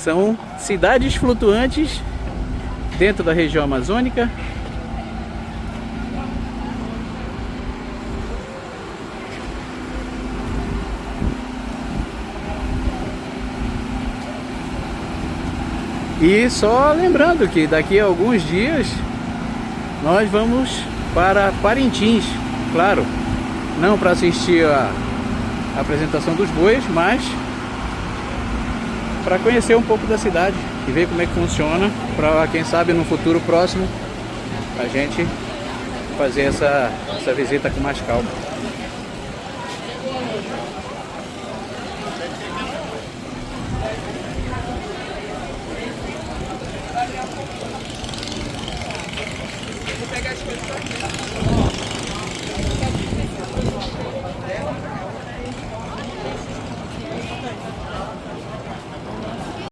São cidades flutuantes dentro da região amazônica. E só lembrando que daqui a alguns dias nós vamos para Parintins, claro, não para assistir a apresentação dos bois, mas para conhecer um pouco da cidade e ver como é que funciona, para quem sabe no futuro próximo a gente fazer essa visita com mais calma.